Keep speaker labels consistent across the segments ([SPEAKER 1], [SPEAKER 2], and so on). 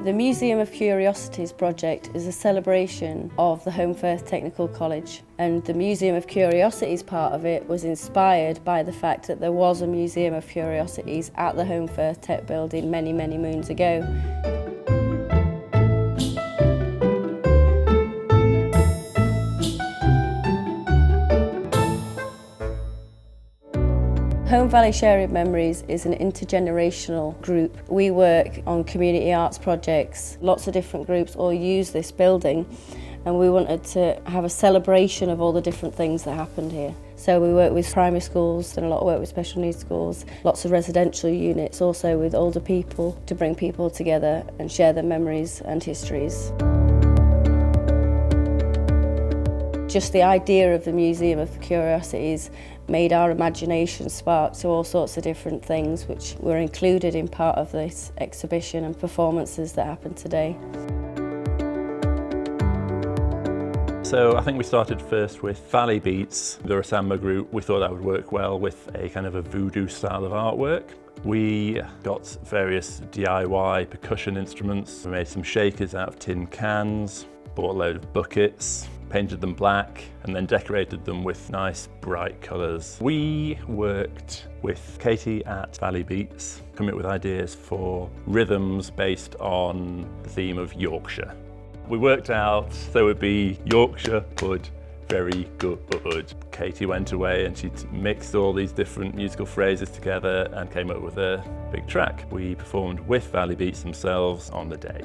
[SPEAKER 1] The Museum of Curiosities project is a celebration of the Holmfirth Technical College, and the Museum of Curiosities part of it was inspired by the fact that there was a Museum of Curiosities at the Holmfirth Tech building many moons ago. Home Valley Sharing Memories is an intergenerational group. We work on community arts projects. Lots of different groups all use this building, and we wanted to have a celebration of all the different things that happened here. So we work with primary schools and a lot of work with special needs schools, lots of residential units, also with older people, to bring people together and share their memories and histories. Just the idea of the Museum of Curiosities made our imagination spark to all sorts of different things which were included in part of this exhibition and performances that happen today.
[SPEAKER 2] So I think we started first with Valley Beats, the samba group. We thought that would work well with a kind of a voodoo style of artwork. We got various DIY percussion instruments. We made some shakers out of tin cans, bought a load of buckets, painted them black, and then decorated them with nice bright colours. We worked with Katie at Valley Beats, coming up with ideas for rhythms based on the theme of Yorkshire. We worked out there would be Yorkshire Hood, very good. Katie went away and she mixed all these different musical phrases together and came up with a big track. We performed with Valley Beats themselves on the day.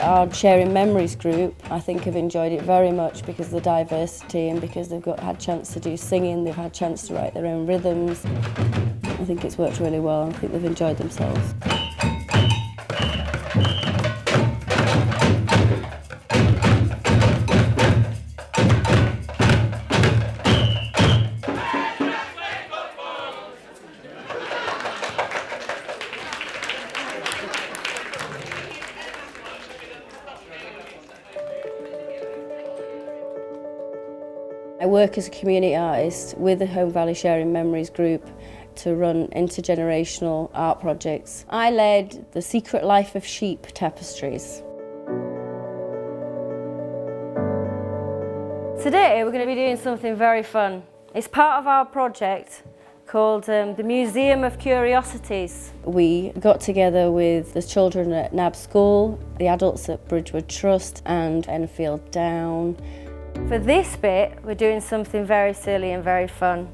[SPEAKER 1] Our Sharing Memories group, I think, have enjoyed it very much because of the diversity and because they've had chance to do singing, they've had chance to write their own rhythms. I think it's worked really well and I think they've enjoyed themselves. I work as a community artist with the Home Valley Sharing Memories group to run intergenerational art projects. I led the Secret Life of Sheep tapestries. Today we're going to be doing something very fun. It's part of our project called the Museum of Curiosities. We got together with the children at Nabb School, the adults at Bridgewood Trust and Enfield Down. For this bit, we're doing something very silly and very fun.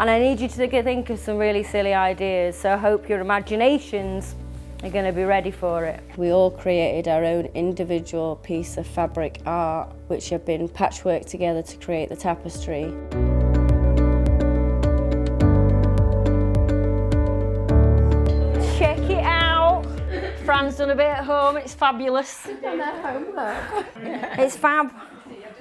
[SPEAKER 1] And I need you to think of some really silly ideas, so I hope your imaginations are going to be ready for it. We all created our own individual piece of fabric art, which have been patchworked together to create the tapestry. Check it out! Fran's done a bit at home, it's fabulous.
[SPEAKER 3] Done their homework.
[SPEAKER 1] It's fab.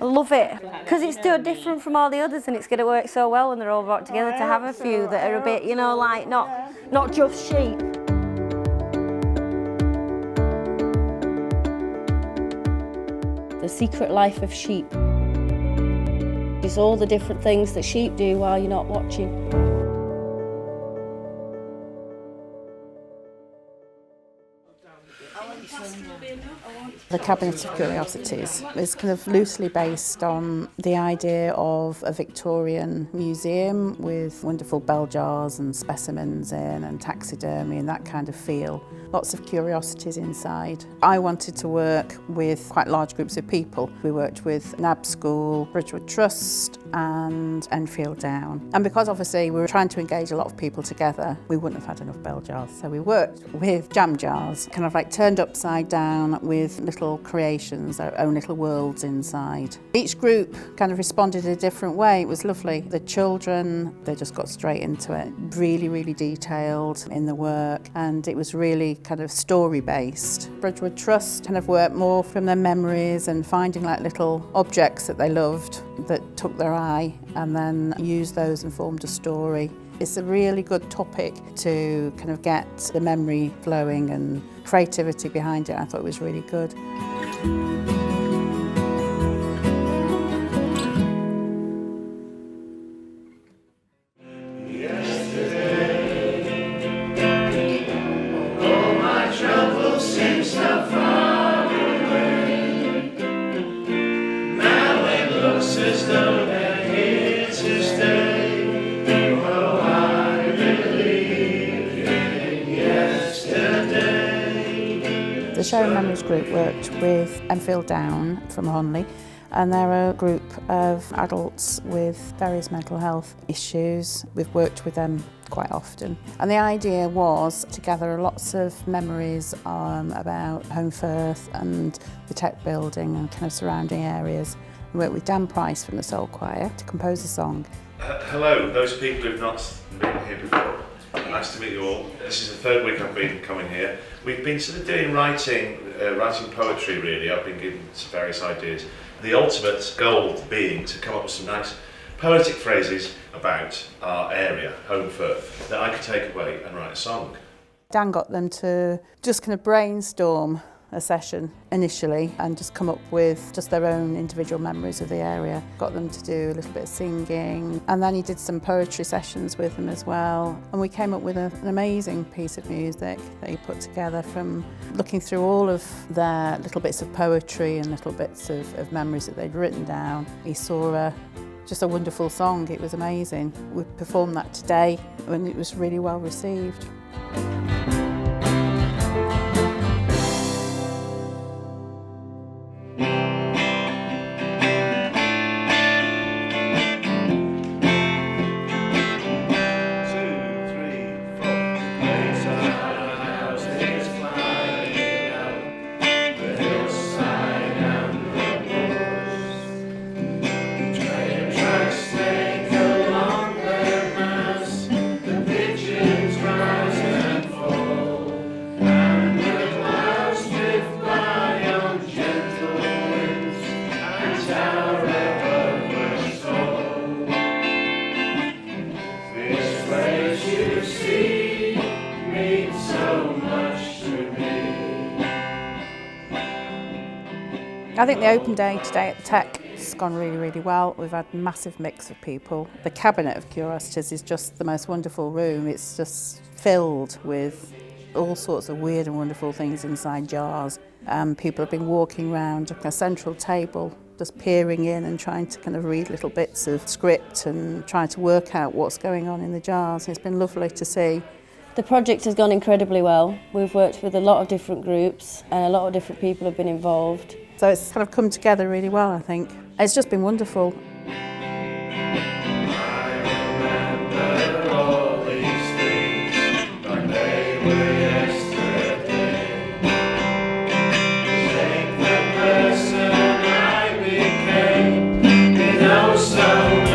[SPEAKER 1] I love it. Because it's so different from all the others and it's going to work so well when they're all brought together to have a few that are a bit, you know, like not just sheep. The Secret Life of Sheep. It's all the different things that sheep do while you're not watching.
[SPEAKER 3] The Cabinet of Curiosities is kind of loosely based on the idea of a Victorian museum with wonderful bell jars and specimens in and taxidermy and that kind of feel. Lots of curiosities inside. I wanted to work with quite large groups of people. We worked with Nabb School, Bridgewood Trust and Enfield Down. And because obviously we were trying to engage a lot of people together, we wouldn't have had enough bell jars. So we worked with jam jars, kind of like turned upside down with little creations, our own little worlds inside. Each group kind of responded in a different way. It was lovely. The children, they just got straight into it. Really detailed in the work, and it was really kind of story-based. Bridgewood Trust kind of worked more from their memories and finding like little objects that they loved that took their eye and then used those and formed a story. It's a really good topic to kind of get the memory flowing and creativity behind it. I thought it was really good. The Sharing Memories group worked with Enfield Down from Honley, and they're a group of adults with various mental health issues. We've worked with them quite often. And the idea was to gather lots of memories about Holmfirth and the tech building and kind of surrounding areas. We worked with Dan Price from the Soul Choir to compose a song.
[SPEAKER 4] Hello, those people who've not been here before. Nice to meet you all. This is the third week I've been coming here. We've been sort of doing writing poetry really. I've been given some various ideas. The ultimate goal being to come up with some nice poetic phrases about our area, Holmfirth, that I could take away and write a song.
[SPEAKER 3] Dan got them to just kind of brainstorm a session initially and just come up with just their own individual memories of the area. Got them to do a little bit of singing, and then he did some poetry sessions with them as well. And we came up with an amazing piece of music that he put together from looking through all of their little bits of poetry and little bits of memories that they'd written down. He saw just a wonderful song. It was amazing. We performed that today and it was really well received. I think the open day today at the Tech has gone really, really well. We've had a massive mix of people. The Cabinet of Curiosities is just the most wonderful room. It's just filled with all sorts of weird and wonderful things inside jars. People have been walking around a central table, just peering in and trying to kind of read little bits of script and trying to work out what's going on in the jars. It's been lovely to see.
[SPEAKER 1] The project has gone incredibly well. We've worked with a lot of different groups and a lot of different people have been involved.
[SPEAKER 3] So it's kind of come together really well, I think. It's just been wonderful.
[SPEAKER 5] So